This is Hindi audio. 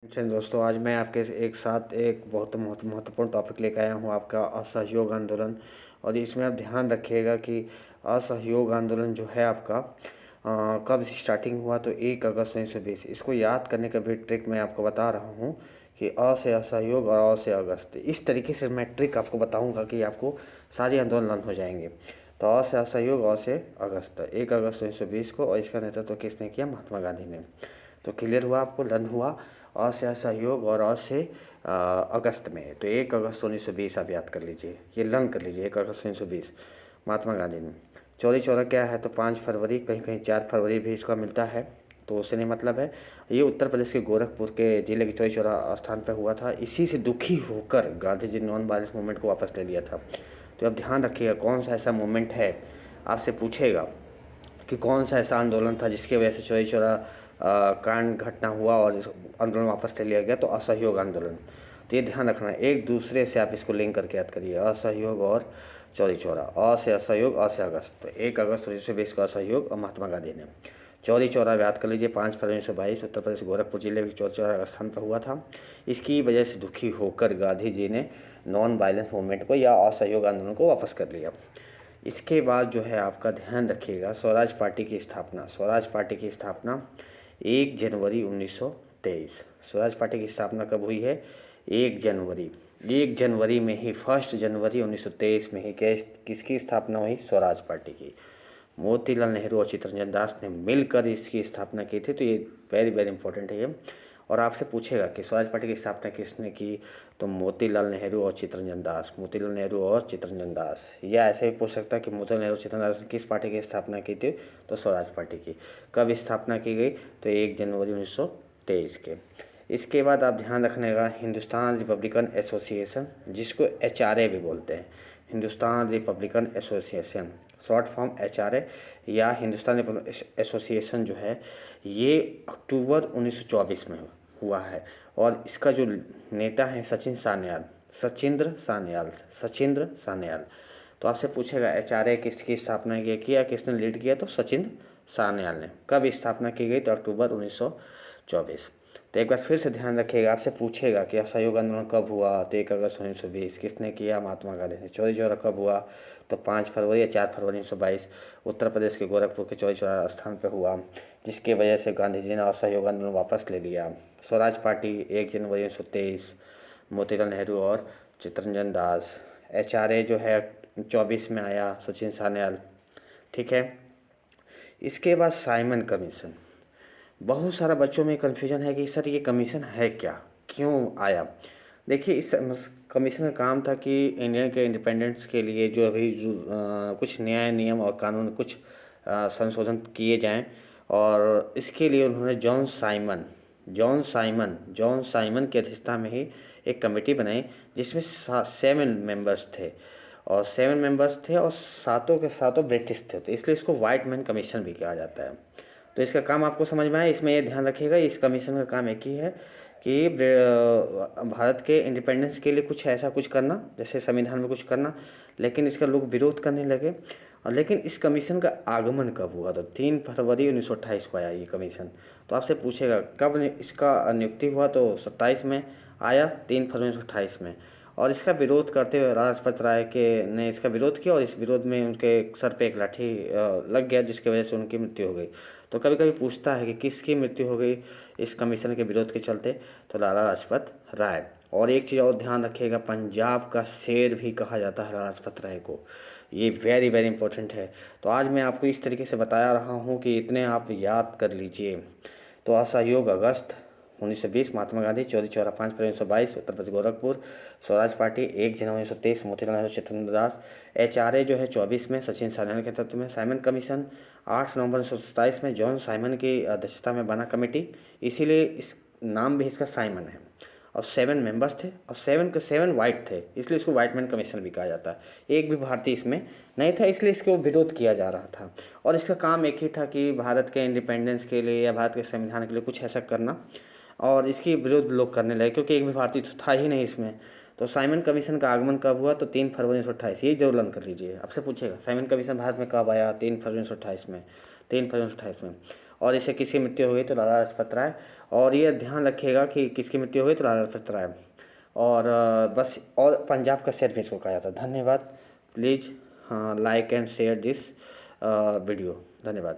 दोस्तों, आज मैं आपके एक साथ एक बहुत महत्वपूर्ण टॉपिक लेकर आया हूँ, आपका असहयोग आंदोलन। और इसमें आप ध्यान रखिएगा कि असहयोग आंदोलन जो है आपका कब स्टार्टिंग हुआ, तो 1 अगस्त 1920। इसको याद करने का भी ट्रिक मैं आपको बता रहा हूँ कि अ से असहयोग और अ से अगस्त। इस तरीके से मैं ट्रिक आपको बताऊँगा कि आपको सारे आंदोलन हो जाएंगे। तो अ से असहयोग, अ से अगस्त, 1 अगस्त 1920 को। और इसका नेतृत्व किसने किया? महात्मा गांधी ने। तो क्लियर हुआ आपको? लन हुआ अ से असहयोग और अ से अगस्त में। तो 1 अगस्त 1920 आप याद कर लीजिए, ये लन कर लीजिए, 1 अगस्त 1920 महात्मा गांधी ने। चौरी चौरा क्या है? तो 5 फरवरी, कहीं कहीं 4 फरवरी भी इसका मिलता है, तो उससे नहीं मतलब है। ये उत्तर प्रदेश के गोरखपुर के जिले के चौरी चौरा स्थान पर हुआ था। इसी से दुखी होकर गांधी जी ने नॉन वायलेंस मूवमेंट को वापस ले लिया था। तो अब ध्यान रखिएगा कौन सा ऐसा मूवमेंट है, आपसे पूछेगा कि कौन सा ऐसा आंदोलन था जिसकी वजह से चौरी चौरा कांड घटना हुआ और आंदोलन वापस ले लिया गया। तो असहयोग आंदोलन। तो ये ध्यान रखना, एक दूसरे से आप इसको लिंक करके याद करिए, असहयोग और चौरी चौरा। अ से असहयोग, अ से अगस्त। तो 1 अगस्त 1920 का असहयोग और महात्मा गांधी ने। चौरी चौरा याद कर लीजिए, 5 फरवरी 1922 उत्तर प्रदेश गोरखपुर जिले के चौरी चौरा स्थान पर हुआ था। इसकी वजह से दुखी होकर गांधी जी ने नॉन वायलेंस मूवमेंट को या असहयोग आंदोलन को वापस कर लिया। इसके बाद जो है आपका ध्यान रखिएगा, स्वराज पार्टी की स्थापना। स्वराज पार्टी की स्थापना 1 जनवरी 1923। स्वराज पार्टी की स्थापना कब हुई है? 1 जनवरी। 1 जनवरी में ही, 1 जनवरी 1923 में ही किसकी स्थापना हुई? स्वराज पार्टी की। मोतीलाल नेहरू और चित्तरंजन दास ने मिलकर इसकी स्थापना की थी। तो ये वेरी वेरी इंपॉर्टेंट है ये। और आपसे पूछेगा कि स्वराज पार्टी की स्थापना किसने की? तो मोतीलाल नेहरू और चित्तरंजन दास। मोतीलाल नेहरू और चित्तरंजन दास, या ऐसे भी पूछ सकता है कि मोतीलाल नेहरू और चित्तरंजन दास ने किस पार्टी की स्थापना की थी? तो स्वराज पार्टी की। कब स्थापना की गई? तो 1 जनवरी 1923 के। इसके बाद आप ध्यान रखने का, हिंदुस्तान रिपब्लिकन एसोसिएशन, जिसको HRA भी बोलते हैं, Hindustan Republican association, short form HRA या हिंदुस्तान रिपब्लिकन एसोसिएशन जो है, ये अक्टूबर 1924 में हुआ है। और इसका जो नेता है सचिंद्र सान्याल। सचिंद्र सान्याल। तो आपसे पूछेगा HRA किसकी स्थापना किया, किसने लीड किया? तो सचिंद्र सान्याल ने। कब स्थापना की गई? तो अक्टूबर 1924। तो एक बार फिर से ध्यान रखिएगा, आपसे पूछेगा कि असहयोग आंदोलन कब हुआ? तो 1 अगस्त 1920। किसने किया? महात्मा गांधी ने। चौरी चौरा कब हुआ? तो 5 फरवरी या 4 फरवरी 1922 उत्तर प्रदेश के गोरखपुर के चौरी चौरा स्थान पर हुआ, जिसके वजह से गांधी जी ने असहयोग आंदोलन वापस ले लिया। स्वराज पार्टी 1 जनवरी 1923, मोतीलाल नेहरू और चित्तरंजन दास। HRA जो है 24 में आया, सचिन सान्याल। ठीक है। इसके बाद साइमन कमीशन। बहुत सारा बच्चों में कन्फ्यूजन है कि सर ये कमीशन है क्या, क्यों आया? देखिए, इस कमीशन का काम था कि इंडिया के इंडिपेंडेंस के लिए जो अभी कुछ न्याय नियम और कानून कुछ संशोधन किए जाएं। और इसके लिए उन्होंने जॉन साइमन की अध्यक्षता में ही एक कमेटी बनाई, जिसमें 7 मेंबर्स थे। और 7 मेंबर्स थे और सातों के सातों ब्रिटिश थे, तो इसलिए इसको वाइट मैन कमीशन भी कहा जाता है। तो इसका काम आपको समझ में आया। इसमें ये ध्यान रखिएगा, इस कमीशन का काम एक ही है कि भारत के इंडिपेंडेंस के लिए कुछ ऐसा कुछ करना, जैसे संविधान में कुछ करना। लेकिन इसका लोग विरोध करने लगे। और लेकिन इस कमीशन का आगमन कब हुआ? तो 3 फरवरी 1928 को आया ये कमीशन। तो आपसे पूछेगा कब इसका नियुक्ति हुआ? तो 27 में आया, 3 फरवरी 1928 में। और इसका विरोध करते हुए लाला लाजपत राय के ने इसका विरोध किया, और इस विरोध में उनके सर पे एक लाठी लग गया, जिसकी वजह से उनकी मृत्यु हो गई। तो कभी कभी पूछता है कि किसकी मृत्यु हो गई इस कमीशन के विरोध के चलते? तो लाला लाजपत राय। और एक चीज़ और ध्यान रखिएगा, पंजाब का शेर भी कहा जाता है लाला लाजपत राय को। ये वेरी वेरी इंपॉर्टेंट है। तो आज मैं आपको इस तरीके से बता रहा हूँ कि इतने आप याद कर लीजिए। तो असहयोग अगस्त 1920 महात्मा गांधी, चौरी चौरा 5 फरवरी 1922 उत्तर प्रदेश गोरखपुर। स्वराज पार्टी 1 जनवरी 1923 मोतीलाल नेहरू चित्तरंजन दास। HRA जो है 24 में सचिन सान्याल के नेतृत्व में। साइमन कमीशन 8 नवंबर 1927 में जॉन साइमन की अध्यक्षता में बना कमेटी, इसीलिए इस नाम भी इसका साइमन है। और 7 मेंबर्स थे, और 7 वाइट थे, इसलिए इसको वाइट मैन कमीशन भी कहा जाता है। एक भी भारतीय इसमें नहीं था, इसलिए इसको विरोध किया जा रहा था। और इसका काम एक ही था कि भारत के इंडिपेंडेंस के लिए या भारत के संविधान के लिए कुछ ऐसा करना। और इसकी विरोध लोग करने लगे, क्योंकि एक भी भारतीय तो था ही नहीं इसमें। तो साइमन कमीशन का आगमन कब हुआ? तो 3 फरवरी 1928। ये जरूर लर्न कर लीजिए, आपसे पूछेगा साइमन कमीशन भारत में कब आया? 3 फरवरी 1928 में। 3 फरवरी 1928 में। और इसे किसकी मृत्यु हो गई तो लाला लाजपत राय। और ये ध्यान रखिएगा कि किसकी मृत्यु हो गई तो लाला लाजपत राय। और बस, और पंजाब का शेर भी इसको कहा जाता है। धन्यवाद। Please like and share this video. धन्यवाद।